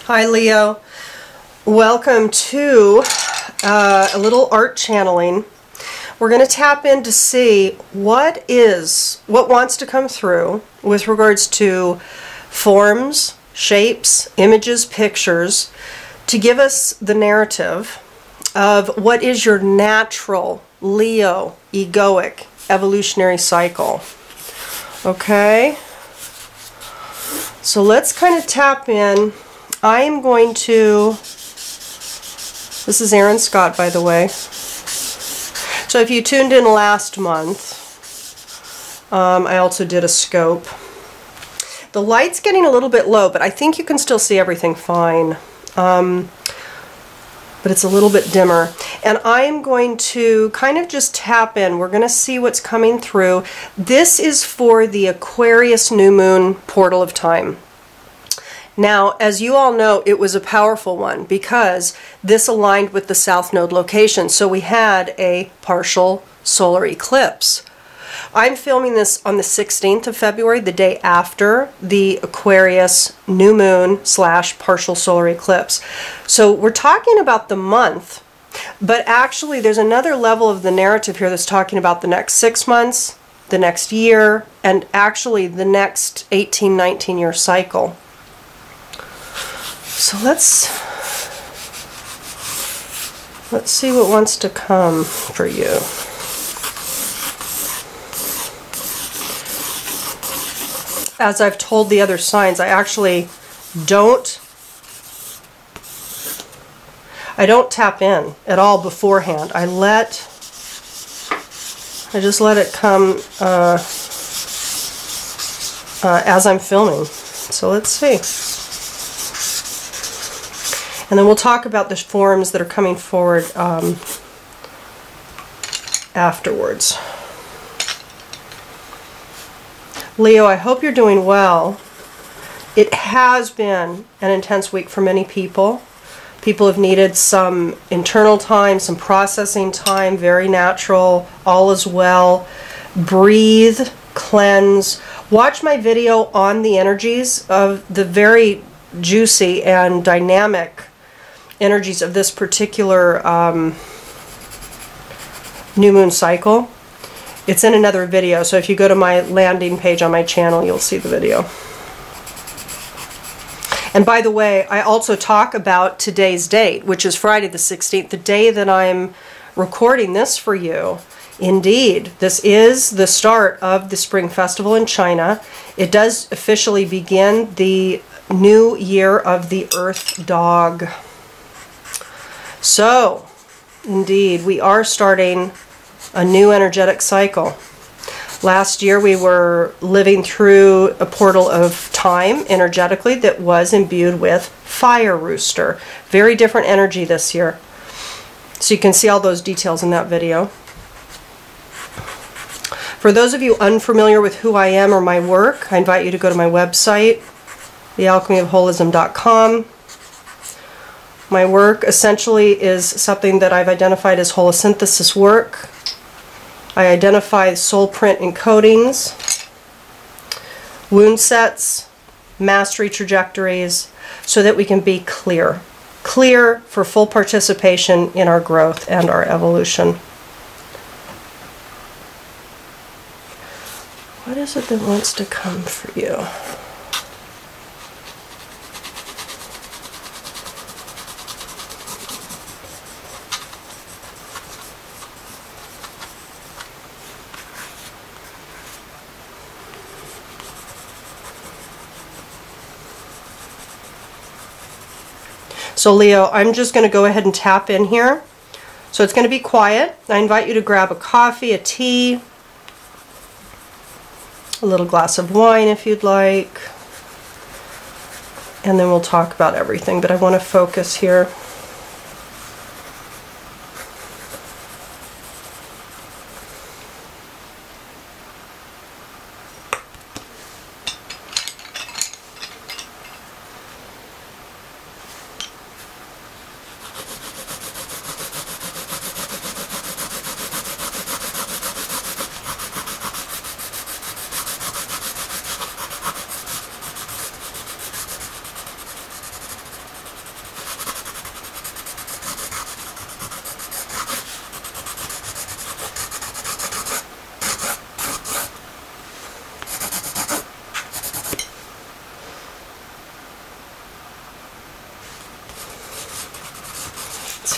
Hi Leo, welcome to a little art channeling. We're going to tap in to see what wants to come through with regards to forms, shapes, images, pictures, to give us the narrative of what is your natural Leo egoic evolutionary cycle. Okay, so let's kind of tap in. I'm going to, this is Erin Scott, by the way. So if you tuned in last month, I also did a scope. The light's getting a little bit low, but I think you can still see everything fine. But it's a little bit dimmer. And I'm going to kind of just tap in. We're going to see what's coming through. This is for the Aquarius new moon portal of time. Now, as you all know, it was a powerful one because this aligned with the South Node location. So we had a partial solar eclipse. I'm filming this on the 16th of February, the day after the Aquarius new moon / partial solar eclipse. So we're talking about the month, but actually there's another level of the narrative here that's talking about the next 6 months, the next year, and actually the next 18-19 year cycle. So let's see what wants to come for you. As I've told the other signs, I actually don't tap in at all beforehand. I just let it come as I'm filming. So let's see. And then we'll talk about the forms that are coming forward afterwards. Leo, I hope you're doing well. It has been an intense week for many people. People have needed some internal time, some processing time, very natural, all is well. Breathe, cleanse. Watch my video on the energies of the very juicy and dynamic energies of this particular new moon cycle. It's in another video, so if you go to my landing page on my channel, you'll see the video. And by the way, I also talk about today's date, which is Friday the 16th, the day that I'm recording this for you. Indeed, this is the start of the Spring Festival in China. It does officially begin the new year of the Earth Dog. So, indeed, we are starting a new energetic cycle. Last year we were living through a portal of time energetically that was imbued with fire rooster. Very different energy this year. So you can see all those details in that video. For those of you unfamiliar with who I am or my work, I invite you to go to my website, thealchemyofholism.com. My work essentially is something that I've identified as holosynthesis work. I identify soul print encodings, wound sets, mastery trajectories, so that we can be clear for full participation in our growth and our evolution. What is it that wants to come for you? So Leo, I'm just going to go ahead and tap in here. So it's going to be quiet. I invite you to grab a coffee, a tea, a little glass of wine if you'd like. And then we'll talk about everything, but I want to focus here.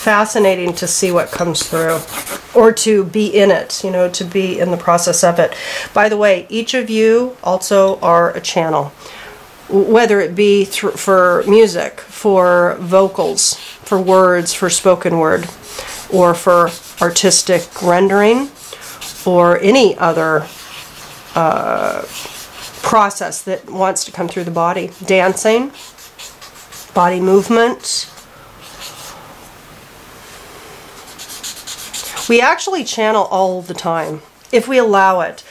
fascinating to see what comes through, or to be in it, you know, to be in the process of it. By the way, each of you also are a channel, whether it be for music, for vocals, for words, for spoken word, or for artistic rendering, or any other process that wants to come through the body. Dancing, body movement. We actually channel all the time, if we allow it.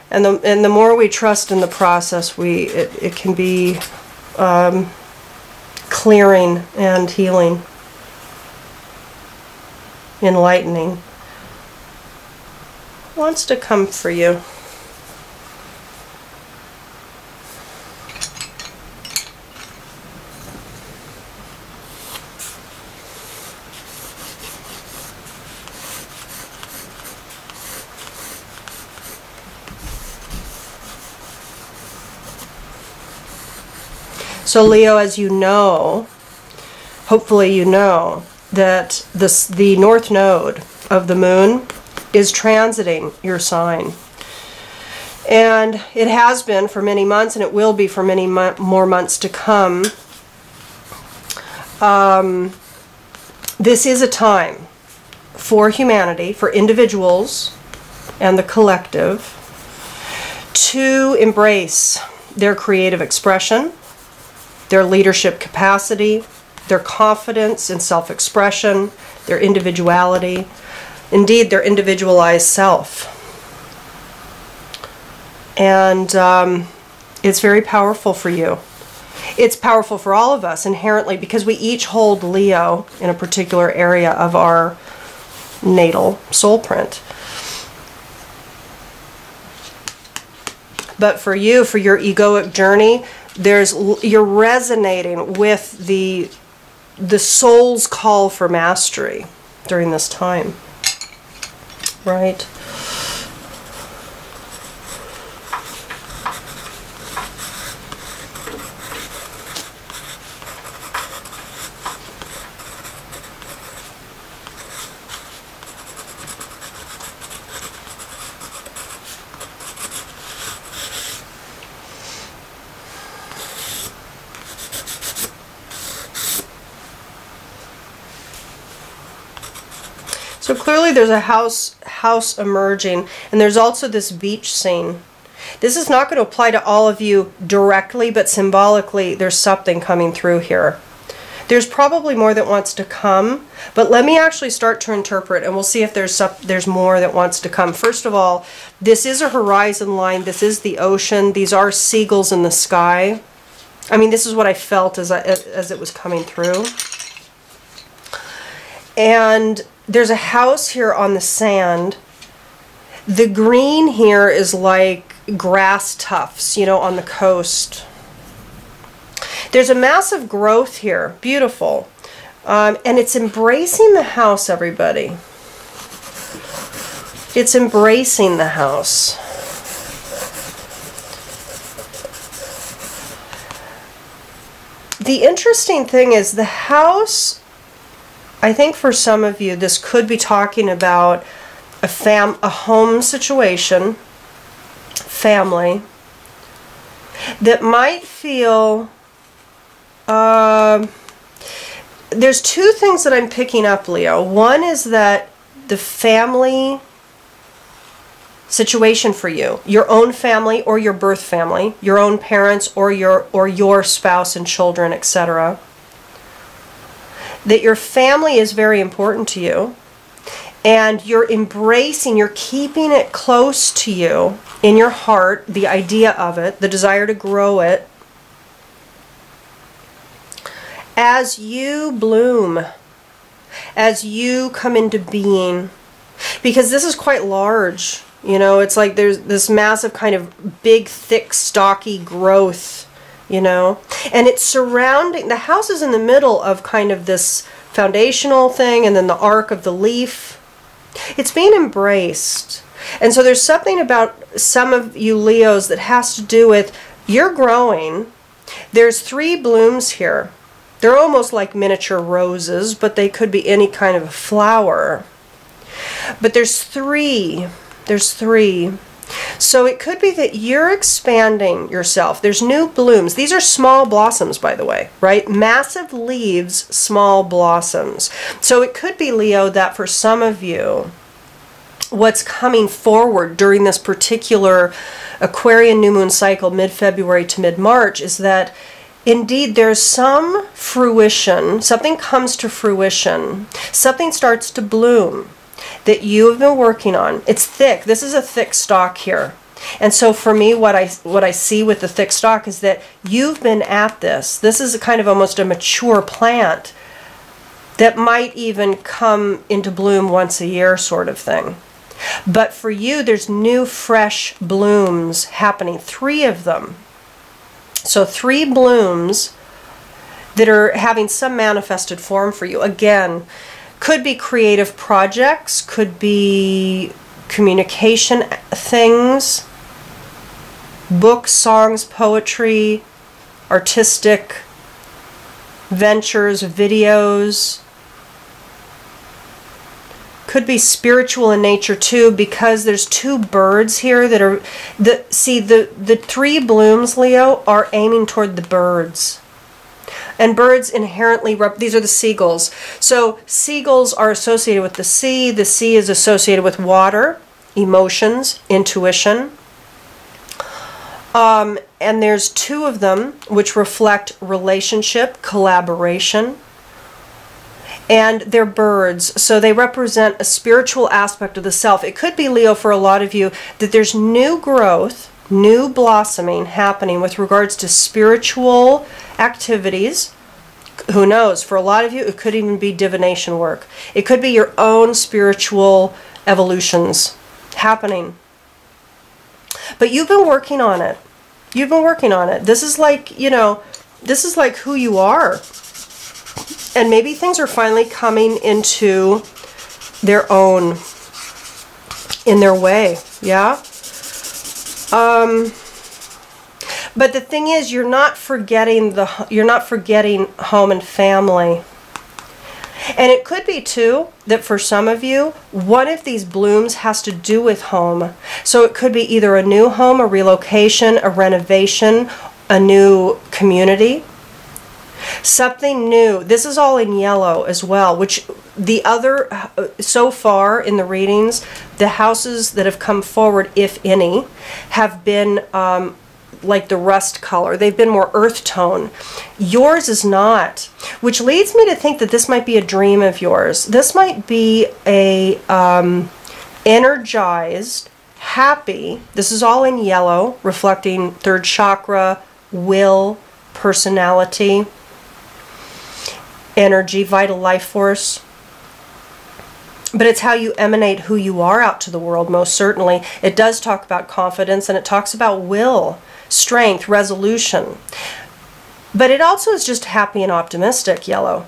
And the more we trust in the process, it can be clearing and healing, enlightening. Wants to come for you. So Leo, as you know, hopefully you know, that the North Node of the Moon is transiting your sign. And it has been for many months, and it will be for many more months to come. This is a time for humanity, for individuals and the collective, to embrace their creative expression, their leadership capacity, their confidence in self-expression, their individuality, indeed their individualized self. And it's very powerful for you. It's powerful for all of us inherently, because we each hold Leo in a particular area of our natal soul print. But for you, for your egoic journey, you're resonating with the soul's call for mastery during this time, right? So clearly there's a house emerging, and there's also this beach scene. This is not going to apply to all of you directly, but symbolically there's something coming through here. There's probably more that wants to come, but let me actually start to interpret, and we'll see if there's more that wants to come. First of all, this is a horizon line. This is the ocean. These are seagulls in the sky. I mean, this is what I felt as it was coming through. And there's a house here on the sand. The green here is like grass tufts, you know, on the coast. There's a massive growth here. Beautiful. And it's embracing the house, everybody. It's embracing the house. The interesting thing is the house, I think for some of you, this could be talking about a home situation, family, that might feel, there's two things that I'm picking up, Leo. One is that the family situation for you, your own family or your birth family, your own parents or your spouse and children, etc., that your family is very important to you, and you're embracing, you're keeping it close to you in your heart, the idea of it, the desire to grow it, as you bloom, as you come into being. Because this is quite large, you know, it's like there's this massive kind of big, thick, stocky growth, you know, and it's surrounding, the house is in the middle of kind of this foundational thing, and then the arc of the leaf. It's being embraced. And so there's something about some of you Leos that has to do with you're growing. There's 3 blooms here. They're almost like miniature roses, but they could be any kind of a flower. But there's three. There's three. So it could be that you're expanding yourself. There's new blooms. These are small blossoms, by the way, right? Massive leaves, small blossoms. So it could be, Leo, that for some of you, what's coming forward during this particular Aquarian new moon cycle, mid-February to mid-March, is that indeed there's some fruition, something comes to fruition, something starts to bloom that you have been working on. It's thick. This is a thick stalk here. And so for me, what I see with the thick stalk is that you've been at this. This is a kind of almost a mature plant that might even come into bloom once a year sort of thing. But for you, there's new, fresh blooms happening, 3 of them. So 3 blooms that are having some manifested form for you. Again, could be creative projects, could be communication things, books, songs, poetry, artistic ventures, videos. Could be spiritual in nature too, because there's 2 birds here that are the 3 blooms, Leo, are aiming toward the birds. And birds inherently these are the seagulls. So seagulls are associated with the sea. The sea is associated with water, emotions, intuition. And there's 2 of them which reflect relationship, collaboration. And they're birds, so they represent a spiritual aspect of the self. It could be, Leo, for a lot of you, that there's new growth, new blossoming happening with regards to spiritual activities. Who knows? For a lot of you, it could even be divination work. It could be your own spiritual evolutions happening. But you've been working on it. You've been working on it. This is like, you know, this is like who you are. And maybe things are finally coming into their own, in their way, yeah? But the thing is, you're not forgetting home and family. And it could be, too, that for some of you, one of these blooms has to do with home. So it could be either a new home, a relocation, a renovation, a new community. Something new. This is all in yellow as well, which the other, so far in the readings, the houses that have come forward, if any, have been like the rust color. They've been more earth tone. Yours is not, which leads me to think that this might be a dream of yours. This might be a energized, happy, this is all in yellow, reflecting 3rd chakra, will, personality, energy, vital life force. But it's how you emanate who you are out to the world, most certainly. It does talk about confidence, and it talks about will, strength, resolution. But it also is just happy and optimistic, yellow.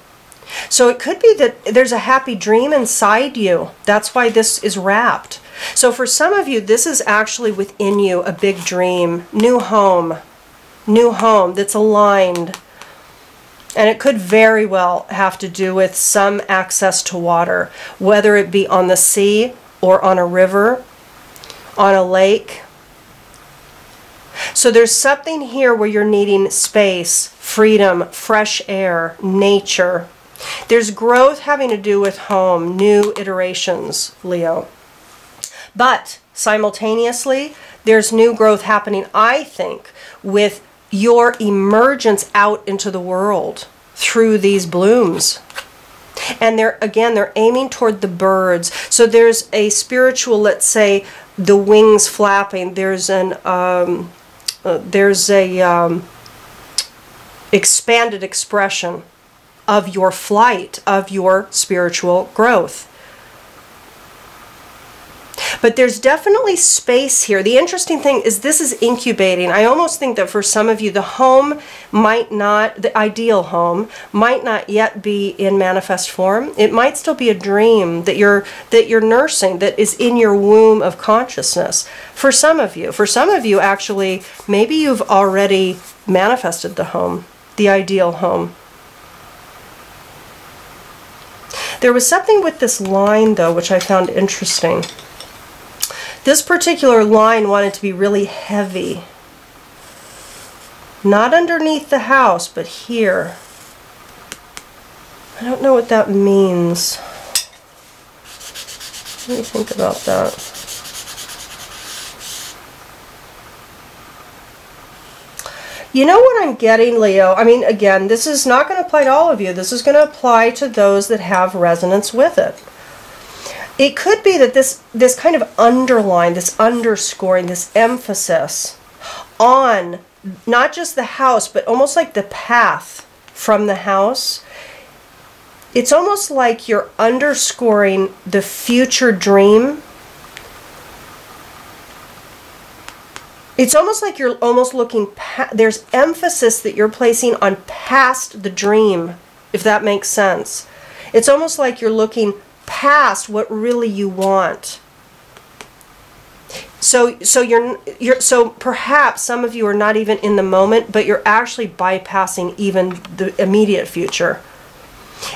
So it could be that there's a happy dream inside you. That's why this is wrapped. So for some of you, this is actually within you, a big dream. New home that's aligned. And it could very well have to do with some access to water, whether it be on the sea or on a river, on a lake. So there's something here where you're needing space, freedom, fresh air, nature. There's growth having to do with home, new iterations, Leo. But simultaneously, there's new growth happening, I think, with your emergence out into the world through these blooms. And they're aiming toward the birds. So there's a spiritual, let's say, the wings flapping. There's a expanded expression of your flight, of your spiritual growth. But there's definitely space here. The interesting thing is this is incubating. I almost think that for some of you, the home might not, the ideal home, might not yet be in manifest form. It might still be a dream that you're nursing, that is in your womb of consciousness. For some of you, actually, maybe you've already manifested the home, the ideal home. There was something with this line, though, which I found interesting. This particular line wanted to be really heavy. Not underneath the house, but here. I don't know what that means. Let me think about that. You know what I'm getting, Leo? I mean, again, this is not going to apply to all of you. This is going to apply to those that have resonance with it. It could be that this kind of underline, this underscoring, this emphasis on not just the house, but almost like the path from the house. It's almost like you're underscoring the future dream. It's almost like you're almost looking past, there's emphasis that you're placing on past the dream, if that makes sense. It's almost like you're looking past what really you want. So perhaps some of you are not even in the moment, but you're actually bypassing even the immediate future.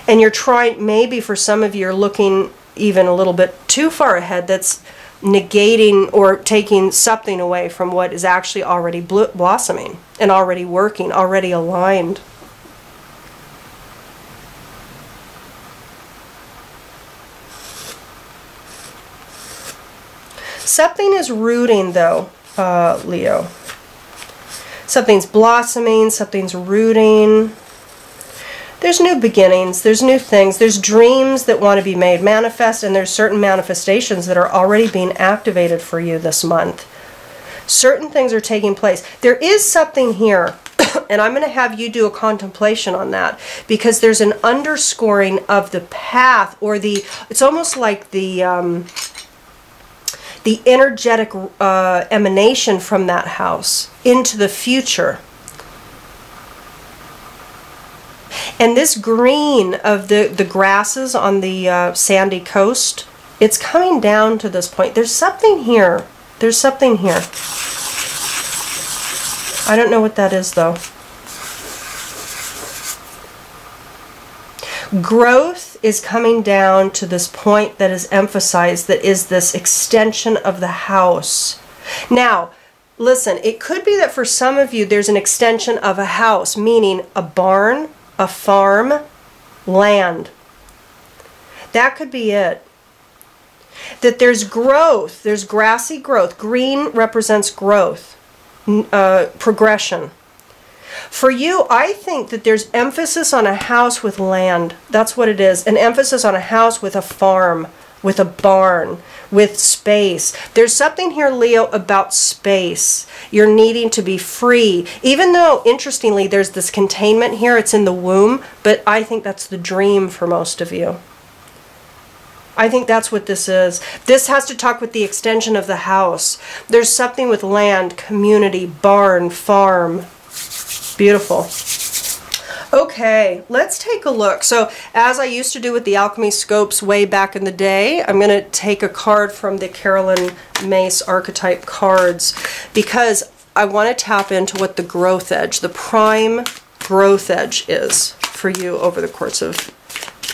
And you're trying, maybe for some of you, you're looking even a little bit too far ahead. That's negating or taking something away from what is actually already blossoming and already working, already aligned. Something is rooting, though, Leo. Something's blossoming, something's rooting. There's new beginnings, there's new things, there's dreams that want to be made manifest, and there's certain manifestations that are already being activated for you this month. Certain things are taking place. There is something here, and I'm going to have you do a contemplation on that, because there's an underscoring of the path, or it's almost like the energetic emanation from that house into the future. And this green of the grasses on the sandy coast, it's coming down to this point. There's something here. There's something here. I don't know what that is, though. Growth is coming down to this point that is emphasized, that is this extension of the house. Now, listen, it could be that for some of you there's an extension of a house, meaning a barn, a farm, land. That could be it. That there's growth, there's grassy growth. Green represents growth, progression. For you, I think that there's emphasis on a house with land. That's what it is. An emphasis on a house with a farm, with a barn, with space. There's something here, Leo, about space. You're needing to be free. Even though, interestingly, there's this containment here. It's in the womb, but I think that's the dream for most of you. I think that's what this is. This has to talk with the extension of the house. There's something with land, community, barn, farm. Beautiful. Okay, let's take a look. So, as I used to do with the alchemy scopes way back in the day, I'm going to take a card from the Carolyn Mace archetype cards, because I want to tap into what the growth edge, the prime growth edge is for you over the course of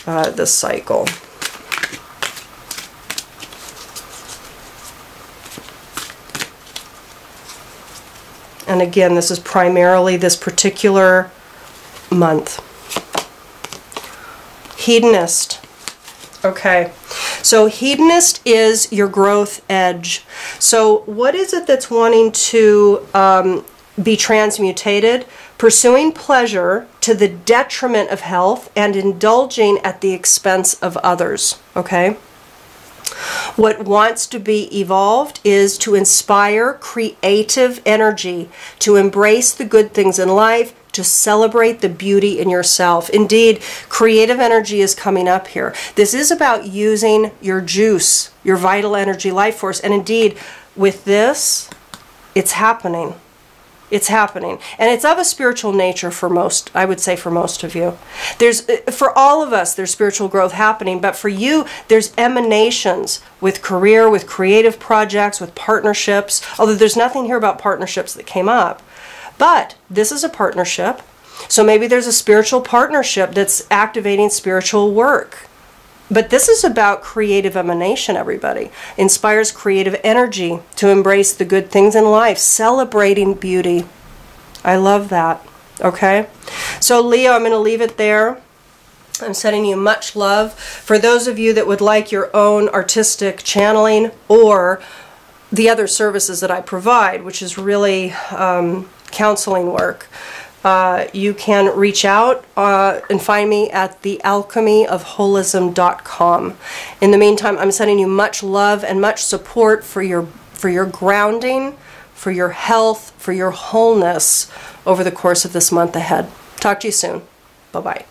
this cycle. And again, this is primarily this particular month. Hedonist. Okay, so hedonist is your growth edge. So what is it that's wanting to be transmutated? Pursuing pleasure to the detriment of health and indulging at the expense of others. Okay? What wants to be evolved is to inspire creative energy, to embrace the good things in life, to celebrate the beauty in yourself. Indeed, creative energy is coming up here. This is about using your juice, your vital energy, life force. And indeed, with this, it's happening. It's happening. And it's of a spiritual nature for most, I would say for most of you. For all of us, there's spiritual growth happening, but for you, there's emanations with career, with creative projects, with partnerships, although there's nothing here about partnerships that came up. But this is a partnership, so maybe there's a spiritual partnership that's activating spiritual work. But this is about creative emanation, everybody. Inspires creative energy to embrace the good things in life, celebrating beauty. I love that. Okay? So Leo, I'm going to leave it there. I'm sending you much love. For those of you that would like your own artistic channeling or the other services that I provide, which is really counseling work, you can reach out and find me at the alchemyofholism.com. In the meantime, I'm sending you much love and much support for your grounding, for your health, for your wholeness over the course of this month ahead. Talk to you soon. Bye-bye.